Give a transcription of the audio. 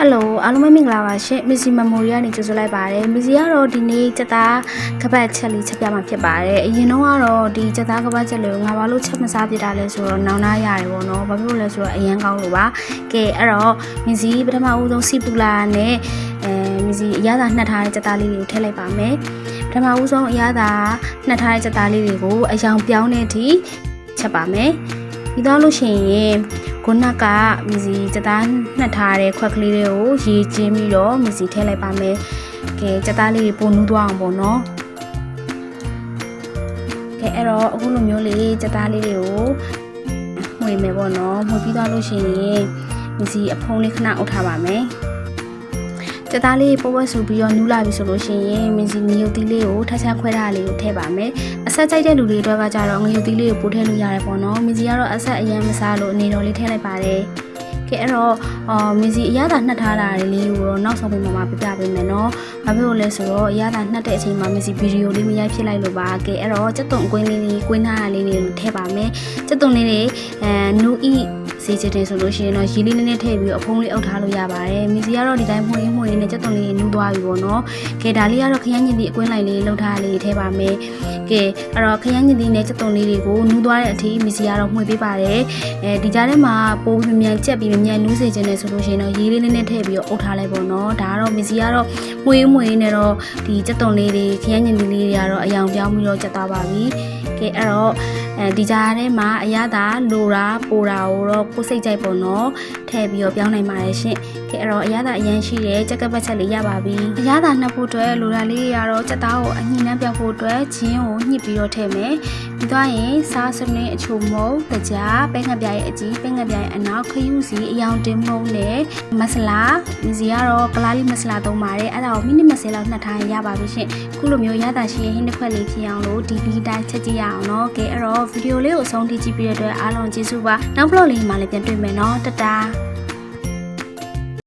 Hello အားလုံးပဲမင်္ဂလာပါရှင်မီစီမမိုရီကနေကြိုဆိုလိုက်ပါတယ်မီစီကတော့ဒီနေ့စက်သားကပတ်ချက်လေးချက်ပြမှာဖြစ်ပါတယ်အရင်တော့ကတော့ဒီစက်သားကပတ်ချက်လေးကိုငါဘာလို့ချက်မစားပြတာလဲဆိုတော့နောင်နာရတယ်ပေါ့နော်ဘာဖြစ်လို့လဲဆိုတော့အရန်ကောင်းလို့ပါကဲအဲ့တော့မီစီပထမဦးဆုံးစီပူလာနဲ့မီစီအရသာနှက်ထားတဲ့စက်သားလေးတွေကိုထည့်လိုက်ပါမယ်ပထမဦးဆုံးအရသာနှက်ထားတဲ့စက်သားလေးတွေကိုအယောင်ပြောင်းတဲ့အထိချက်ပါမယ်ပြီးတော့လို့ရှိရင်ခုနကမီစီစက်သားနှက်ထားတဲ့ခွက်ကလေးတွေကိုရေကျင်းပြီးတော့မီစီထည့်လိုက်ပါမယ်ကဲစက်သားလေးတွေပုံနူးသွားအောင်ပေါ့နော်ကဲအဲ့တော့အခုလိုမျိုးလေးစက်သားလေးတွေကိုမှွေမယ်ပေါ့နော်မှွေပြီးတော့လို့ရှိရင်မီစီအဖုံးလေးခဏအုပ်ထားပါမယ်စက်သားလေးပေါ်ဝက်ဆူပြီးတော့နူးလာပြီဆိုလို့ရှိရင်မင်းစီငရုတ်သီးလေးကိုထပ်ခြားခွဲထားလေးကိုထည့်ပါမယ်အဆက်ကြိုက်တဲ့လူတွေအတွက်ကကြတော့ငရုတ်သီးလေးကိုပို့ထည့်လို့ရတယ်ပေါ့နော်မင်းစီကတော့အဆက်အရင်မစားလို့အနေတော်လေးထည့်လိုက်ပါတယ်ကဲအဲ့တော့မင်းစီအရသာနှက်ထားတာလေးကိုတော့နောက်ဆုံးပြင်မှာပြပြပေးမယ်နော်ဘာဖြစ်လို့လဲဆိုတော့အရသာနှက်တဲ့အချိန်မှာမင်းစီဗီဒီယိုလေးမရိုက်ဖြစ်လိုက်လို့ပါကဲအဲ့တော့စက်သွန်အကွင်းလေးကွင်းထားတာလေးတွေကိုထည့်ပါမယ်စက်သွန်လေးတွေနူဤစီချတယ်ဆိုလို့ရှိရင်တော့ရေလေးနည်းနည်းထည့်ပြီးအဖုံးလေးအုပ်ထားလို့ရပါတယ်မီစီကတော့ဒီတိုင်းမှုရင်းနဲ့စက်သွန်လေးနူးသွားပြီပေါ့နော်ကဲဒါလေးကတော့ခရမ်းညင်သီးအကွင်းလိုက်လေးလှုပ်ထားလေးထည့်ပါမယ်ကဲအဲ့တော့ခရမ်းညင်သီးနဲ့စက်သွန်လေးတွေကိုနူးသွားတဲ့အထိမီစီကတော့မှွေပေးပါတယ်ဒီကြားထဲမှာပိုးမြန်ကြက်ပြီးမြန်နူးစေခြင်းနဲ့ဆိုလို့ရှိရင်တော့ရေလေးနည်းနည်းထည့်ပြီးအုပ်ထားလိုက်ပေါ့နော်ဒါကတော့မီစီကတော့မှုရင်းနဲ့တော့ဒီစက်သွန်လေးတွေခရမ်းညင်သီးလေးတွေကတော့အယောင်ပြောင်းပြီးတော့ကျက်သွားပါပြီကဲအဲ့တော့ဒီကြားထဲမှာအရသာလိုတာပိုတာကိုတော့ကိုယ်စိတ်ကြိုက်ပေါ့နော်ထည့်ပြီးတော့ပြောင်းနိုင်ပါတယ်ရှင်ကဲအဲ့တော့အရသာအရင်ရှိတဲ့ကြက်ကပတ်ချက်လေးရပါပြီအရသာနှပ်ဖို့အတွက်လိုတာလေးရတော့စက်သားကိုအညှိနှမ်းပြောက်ဖို့အတွက်ချင်းကိုညှစ်ပြီးတော့ထည့်မယ်ပြီးသွားရင်စားစနစ်အချိုမုံတကြားပဲငှက်ပြားရဲ့အကြီးပဲငှက်ပြားရဲ့အနောက်ခရူးစီအယောင်တင်မုံနဲ့မဆလာဒီစီကတော့ကလားလေးမဆလာသုံးပါတယ်အဲ့ဒါကိုမိနစ်20လောက်နှက်ထားရင်ရပါပြီရှင်ခုလိုမျိုးရတာရှိရင်ဟင်းတစ်ခွက်လေးဖြစ်အောင်လို့ဒီဗီတိုင်းချက်ကြည့်ရအောင်နော်ကဲအဲ့တော့ဗီဒီယိုလေးကိုအဆုံးထိကြည့်ပြီးတဲ့အတွက်အားလုံးကျေးဇူးပါနောက် vlog လေးမှာလည်းပြန်တွေ့မယ်နော်တတား